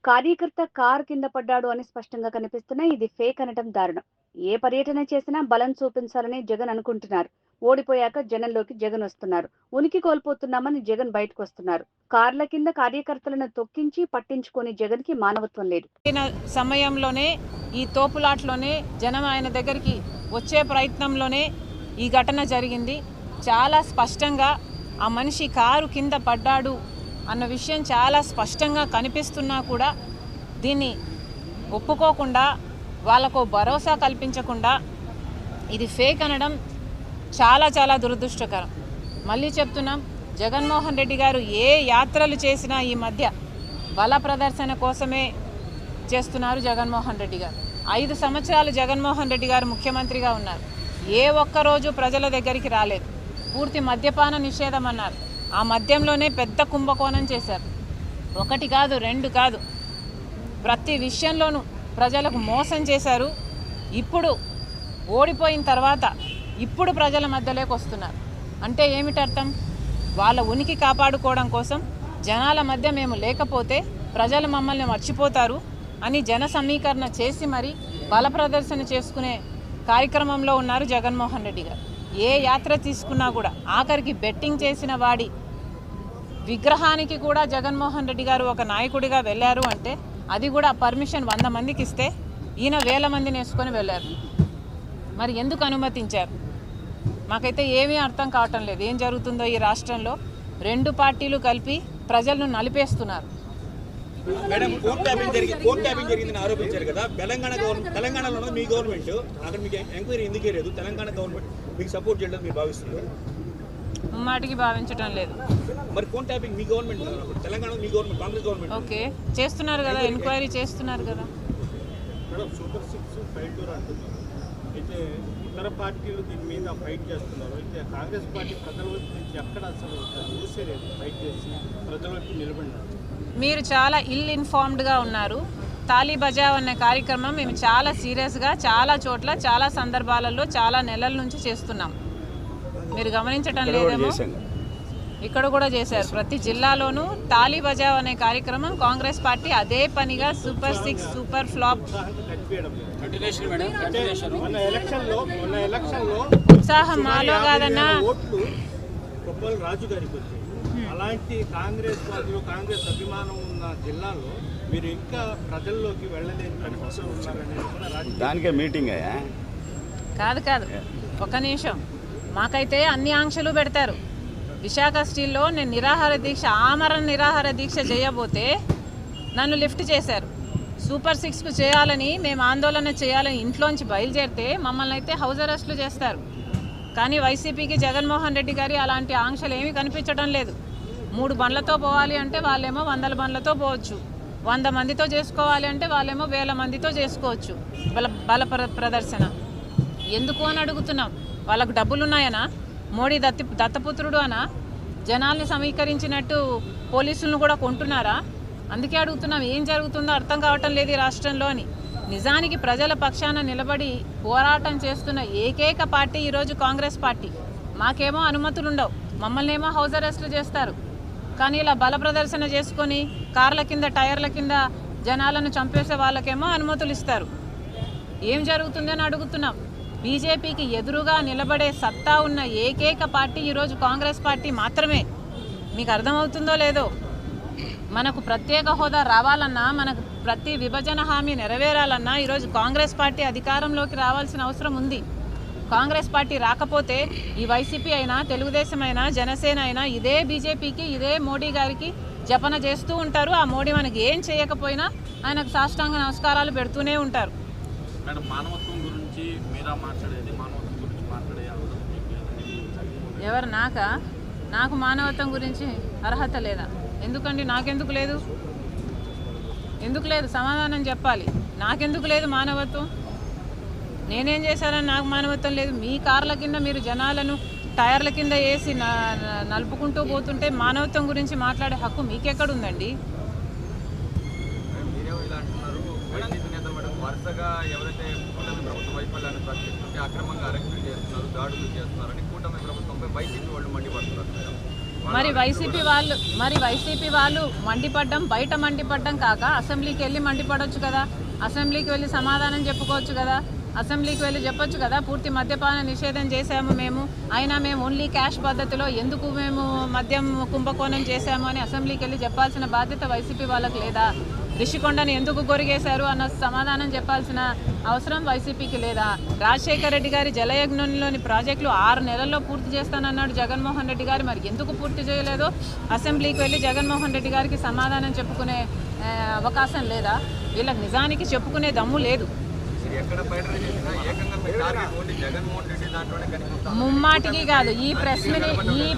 కార్యకర్త కారు కింద పడ్డాడు అని స్పష్టంగా కనిపిస్తున్నా ఇది ఫేక్ అనటం దారుణం. ఏ పర్యటన చేసినా బలం చూపించాలని జగన్ అనుకుంటున్నారు. ఓడిపోయాక జనంలోకి జగన్ వస్తున్నారు. ఉనికి కోల్పోతున్నామని జగన్ బయటకు వస్తున్నారు. కార్ల కింద కార్యకర్తలను తొక్కించి పట్టించుకొని జగన్ కి మానవత్వం లేదు. సమయంలోనే ఈ తోపులాట్లోనే జనం ఆయన దగ్గరికి వచ్చే ప్రయత్నంలోనే ఈ ఘటన జరిగింది. చాలా స్పష్టంగా ఆ మనిషి కారు కింద పడ్డాడు అన్న విషయం చాలా స్పష్టంగా కనిపిస్తున్నా కూడా దీన్ని ఒప్పుకోకుండా వాళ్ళకు భరోసా కల్పించకుండా ఇది ఫేక్ అనడం చాలా చాలా దురదృష్టకరం. మళ్ళీ చెప్తున్నాం, జగన్మోహన్ రెడ్డి గారు ఏ యాత్రలు చేసినా ఈ మధ్య బల ప్రదర్శన కోసమే చేస్తున్నారు. జగన్మోహన్ రెడ్డి గారు 5 సంవత్సరాలు జగన్మోహన్ రెడ్డి గారు ముఖ్యమంత్రిగా ఉన్నారు. ఏ ఒక్కరోజు ప్రజల దగ్గరికి రాలేదు. పూర్తి మద్యపాన నిషేధం అన్నారు. ఆ మద్యంలోనే పెద్ద కుంభకోణం చేశారు. 1 కాదు 2 కాదు, ప్రతి విషయంలోనూ ప్రజలకు మోసం చేశారు. ఇప్పుడు ఓడిపోయిన తర్వాత ఇప్పుడు ప్రజల మధ్యలోకి వస్తున్నారు. అంటే ఏమిటి అర్థం? వాళ్ళ ఉనికి కాపాడుకోవడం కోసం జనాల మధ్య మేము లేకపోతే ప్రజలు మమ్మల్ని మర్చిపోతారు అని జన సమీకరణ చేసి మరి బల ప్రదర్శన చేసుకునే కార్యక్రమంలో ఉన్నారు జగన్మోహన్ రెడ్డి గారు. ఏ యాత్ర తీసుకున్నా కూడా ఆఖరికి బెట్టింగ్ చేసిన వాడి విగ్రహానికి కూడా జగన్మోహన్ రెడ్డి గారు ఒక నాయకుడిగా వెళ్ళారు అంటే అది కూడా పర్మిషన్ 100 మందికి ఇస్తే ఈయన 1000 మందిని వేసుకొని వెళ్ళారు. మరి ఎందుకు అనుమతించారు? మాకైతే ఏమీ అర్థం కావటం లేదు. ఏం జరుగుతుందో ఈ రాష్ట్రంలో 2 పార్టీలు కలిపి ప్రజలను నలిపేస్తున్నారు. మేడం, ఫోన్ ట్యాపింగ్ జరిగిందని ఆరోపించారు కదా. తెలంగాణలో మీ గవర్నమెంట్ అక్కడ మీకు ఎంక్వైరీ ఎందుకు లేదు? తెలంగాణ గవర్నమెంట్ మీకు సపోర్ట్ చేయడం మీరు భావిస్తున్నారు? ముమ్మాటికి భావించడం లేదు. మరి ఫోన్ ట్యాపింగ్ మీ గవర్నమెంట్, తెలంగాణ మీ గవర్నమెంట్, కాంగ్రెస్ గవర్నమెంట్ ఓకే చేస్తున్నారు కదా, ఎంక్వైరీ చేస్తున్నారు కదా. మేడం, సూపర్ 6 ఫైట్ డోర్ అంటున్నారు. అయితే ఇతర పార్టీలు దీని మీద ఫైట్ చేస్తున్నారు. అయితే కాంగ్రెస్ పార్టీ ప్రజల వైపు నుంచి ఎక్కడ అసలు చూసేలేదు, ఫైట్ చేసి ప్రజల వైపు నిలబడినారు. మీరు చాలా ఇన్ఫార్మ్డ్గా ఉన్నారు. తాళీ బజావ్ అనే కార్యక్రమం మేము చాలా సీరియస్గా చాలా చోట్ల చాలా సందర్భాలలో చాలా నెలల నుంచి చేస్తున్నాం. మీరు గమనించటం లేదేమో. ఇక్కడ కూడా చేశారు. ప్రతి జిల్లాలోనూ తాళీ బజావ్ అనే కార్యక్రమం కాంగ్రెస్ పార్టీ అదే పనిగా సూపర్ 6 సూపర్ ఫ్లాప్ ఉత్సాహం మాలో కాదన్నా. రాజు గారికి వచ్చాయి. అలాంటి కాంగ్రెస్ పార్టీలో కాంగ్రెస్ అభిమానం ఉన్న జిల్లాలో మీరు ఇంకా ప్రజల్లోకి వెళ్ళలేని పరిస్థితులు ఉన్నారనేది కూడా దానికే మీటింగ్ కాదు. ఒక నిమిషం. మాకైతే అన్ని ఆంక్షలు పెడతారు. విశాఖ స్టీల్లో నేను ఆమరణ నిరాహార దీక్ష చేయబోతే నన్ను లిఫ్ట్ చేశారు. సూపర్ 6కు చేయాలని మేము ఆందోళన చేయాలని ఇంట్లోంచి బయలుదేరితే మమ్మల్ని అయితే హౌస్ అరెస్టులు చేస్తారు. కానీ వైసీపీకి జగన్మోహన్ రెడ్డి గారి అలాంటి ఆంక్షలు ఏమీ కనిపించడం లేదు. 3 బండ్లతో పోవాలి అంటే వాళ్ళేమో 100 బండ్లతో పోవచ్చు. 100 మందితో చేసుకోవాలి అంటే వాళ్ళేమో 1000 మందితో చేసుకోవచ్చు. బల ప్రదర్శన ఎందుకు అని అడుగుతున్నాం. వాళ్ళకు డబ్బులున్నాయనా? మోడీ దత్తపుత్రుడు అనా? జనాల్ని సమీకరించినట్టు పోలీసులను కూడా కొంటున్నారా? అందుకే అడుగుతున్నాం, ఏం జరుగుతుందో అర్థం కావటం లేదు ఈ రాష్ట్రంలో అని. నిజానికి ప్రజల పక్షాన నిలబడి పోరాటం చేస్తున్న ఏకైక పార్టీ ఈరోజు కాంగ్రెస్ పార్టీ. మాకేమో అనుమతులు ఉండవు, మమ్మల్ని ఏమో హౌస్ అరెస్టులు చేస్తారు. కానీ ఇలా బల ప్రదర్శన చేసుకొని కార్ల కింద టైర్ల కింద జనాలను చంపేసే వాళ్ళకేమో అనుమతులు ఇస్తారు. ఏం జరుగుతుందని అడుగుతున్నాం. బీజేపీకి ఎదురుగా నిలబడే సత్తా ఉన్న ఏకైక పార్టీ ఈరోజు కాంగ్రెస్ పార్టీ మాత్రమే. మీకు అర్థమవుతుందో లేదో. మనకు ప్రత్యేక హోదా రావాలన్నా, మనకు ప్రతి విభజన హామీ నెరవేరాలన్నా ఈరోజు కాంగ్రెస్ పార్టీ అధికారంలోకి రావాల్సిన అవసరం ఉంది. కాంగ్రెస్ పార్టీ రాకపోతే ఈ వైసీపీ అయినా, తెలుగుదేశం అయినా, జనసేన అయినా ఇదే బీజేపీకి, ఇదే మోడీ గారికి జపన చేస్తూ ఉంటారు. ఆ మోడీ మనకి ఏం చేయకపోయినా ఆయనకు సాష్టాంగ నమస్కారాలు పెడుతూనే ఉంటారు. మానవత్వం గురించి మీరా మాట్లాడేది, మానవత్వం గురించి మాట్లాడే ఎవరు? నాకు మానవత్వం గురించి అర్హత లేదా? ఎందుకండి? నాకెందుకు లేదు? ఎందుకు లేదు? సమాధానం చెప్పాలి. నాకెందుకు లేదు మానవత్వం? నేనేం చేశానని నాకు మానవత్వం లేదు? మీ కార్ల కింద మీరు జనాలను టైర్ల కింద వేసి నలుపుకుంటూ పోతుంటే మానవత్వం గురించి మాట్లాడే హక్కు మీకెక్కడుందండి? వరుసగా ఎవరైతే కూటమి ప్రభుత్వ వైఫల్యాన్ని ప్రశ్నిస్తుంటే అక్రమంగా అరెస్టులు చేస్తున్నారు, దాడులు చేస్తున్నారని కూటమి ప్రభుత్వంపై వైసీపీ వాళ్ళు మండిపడుతున్నారు. మరి వైసీపీ వాళ్ళు మండిపడ్డం, బయట మండిపడ్డం కాక అసెంబ్లీకి వెళ్ళి మండిపడవచ్చు కదా, అసెంబ్లీకి వెళ్ళి సమాధానం చెప్పుకోవచ్చు కదా, అసెంబ్లీకి వెళ్ళి చెప్పొచ్చు కదా పూర్తి మద్యపాన నిషేధం చేశాము మేము, అయినా మేము ఓన్లీ క్యాష్ పద్ధతిలో ఎందుకు మేము మద్యం కుంభకోణం చేశాము అని అసెంబ్లీకి వెళ్ళి చెప్పాల్సిన బాధ్యత వైసీపీ వాళ్ళకి లేదా? రిషికొండని ఎందుకు గొరిగేశారు అన్న సమాధానం చెప్పాల్సిన అవసరం వైసీపీకి లేదా? రాజశేఖర రెడ్డి గారి జలయజ్ఞంలోని ప్రాజెక్టులు 6 నెలల్లో పూర్తి చేస్తానన్నాడు జగన్మోహన్ రెడ్డి గారు, మరి ఎందుకు పూర్తి చేయలేదో అసెంబ్లీకి వెళ్ళి జగన్మోహన్ రెడ్డి గారికి సమాధానం చెప్పుకునే అవకాశం లేదా? వీళ్ళకి నిజానికి చెప్పుకునే దమ్ము లేదు. ఎక్కడ బయట చేసినా ఏకంగా మీ టార్గెట్ ఓన్లీ జగన్మోహన్ రెడ్డి దాంట్లోనే కనిపిస్తాం. ముమ్మాటికి కాదు, ఈ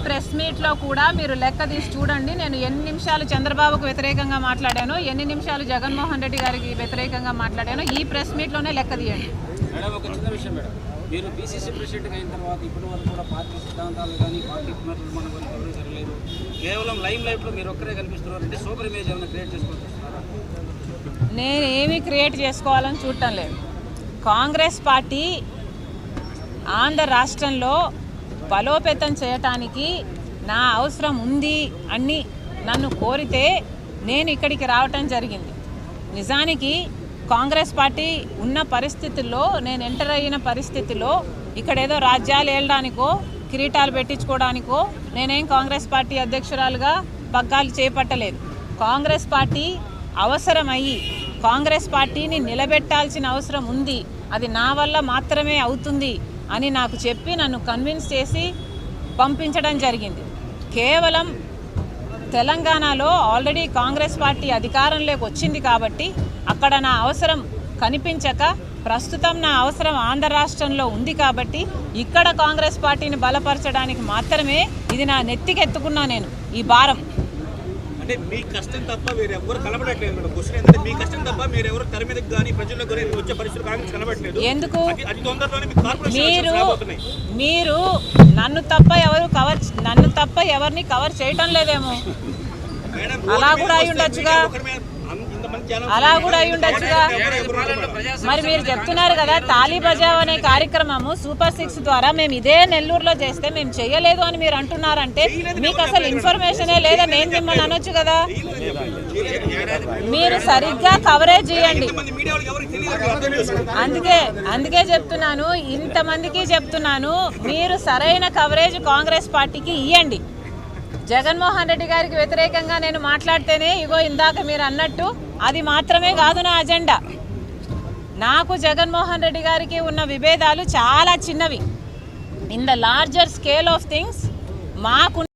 ప్రెస్ మీట్లో కూడా మీరు లెక్క తీసి చూడండి. నేను ఎన్ని నిమిషాలు చంద్రబాబుకు వ్యతిరేకంగా మాట్లాడాను, ఎన్ని నిమిషాలు జగన్మోహన్ రెడ్డి గారికి వ్యతిరేకంగా మాట్లాడాను, ఈ ప్రెస్ మీట్లోనే లెక్క తీయండి. మేడం, ఒక చిన్న విషయం మేడం, మీరు పీసీసీ ప్రెసిడెంట్ అయిన తర్వాత ఇప్పటి వరకు కూడా పార్టీ సిద్ధాంతాలు కానీ పార్టీ పునర్నిర్మాణం కానీ ఎవరూ జరగలేదు. కేవలం లైమ్ లైఫ్లో మీరు ఒక్కరే కనిపిస్తున్నారు అంటే సూపర్ ఇమేజ్ ఏమైనా క్రియేట్ చేసుకుంటున్నారా? నేనేమి క్రియేట్ చేసుకోవాలని చూడటం లేదు. కాంగ్రెస్ పార్టీ ఆంధ్ర రాష్ట్రంలో బలోపేతం చేయటానికి నా అవసరం ఉంది అని నన్ను కోరితే నేను ఇక్కడికి రావటం జరిగింది. నిజానికి కాంగ్రెస్ పార్టీ ఉన్న పరిస్థితుల్లో, నేను ఎంటర్ అయిన పరిస్థితిలో ఇక్కడ ఏదో రాజ్యాలు ఏలడానికో కిరీటాలు పెట్టించుకోవడానికో నేనేం కాంగ్రెస్ పార్టీ అధ్యక్షురాలుగా పగ్గాలు చేపట్టలేదు. కాంగ్రెస్ పార్టీ అవసరమయ్యి కాంగ్రెస్ పార్టీని నిలబెట్టాల్సిన అవసరం ఉంది, అది నా వల్ల మాత్రమే అవుతుంది అని నాకు చెప్పి నన్ను కన్విన్స్ చేసి పంపించడం జరిగింది. కేవలం తెలంగాణలో ఆల్రెడీ కాంగ్రెస్ పార్టీ అధికారంలోకి వచ్చింది కాబట్టి అక్కడ నా అవసరం కనిపించక, ప్రస్తుతం నా అవసరం ఆంధ్ర రాష్ట్రంలో ఉంది కాబట్టి ఇక్కడ కాంగ్రెస్ పార్టీని బలపరచడానికి మాత్రమే ఇది నా నెత్తికెత్తుకున్నా నేను ఈ భారం. అంటే మీ కష్టం తప్ప వేరెవరు కనబడట్లేదు మేడం. క్వశ్చన్ ఏంటంటే మీ కష్టం తప్ప మీరెవరు తెర మీదకి కానీ ప్రజలకు కానీ వచ్చే పరిస్థితులు కాంగ్రెస్ కనబడట్లేదు. ఎందుకు? అది తొందరలోనే మీకు కార్పొరేషన్ రాబోతున్నాయి. మీరు నన్ను తప్ప ఎవరిని కవర్ చేయటం లేదేమో. అలా కూడా అయి ఉండొచ్చుగా. మరి మీరు చెప్తున్నారు కదా తాళీ బజావ్ అనే కార్యక్రమము సూపర్ 6 ద్వారా మేము ఇదే నెల్లూరులో చేస్తే మేము చేయలేదు అని మీరు అంటున్నారంటే మీకు అసలు ఇన్ఫర్మేషనే లేదా? నేను మిమ్మల్ని అనొచ్చు కదా. మీరు సరిగ్గా కవరేజ్ చేయండి. అందుకే చెప్తున్నాను, ఇంతమందికి చెప్తున్నాను, మీరు సరైన కవరేజ్ కాంగ్రెస్ పార్టీకి ఇవ్వండి. జగన్మోహన్ రెడ్డి గారికి వ్యతిరేకంగా నేను మాట్లాడితేనే ఇగో ఇందాక మీరు అన్నట్టు అది మాత్రమే కాదు నా అజెండా. నాకు జగన్మోహన్ రెడ్డి గారికి ఉన్న విభేదాలు చాలా చిన్నవి. In the larger scale of things మాకు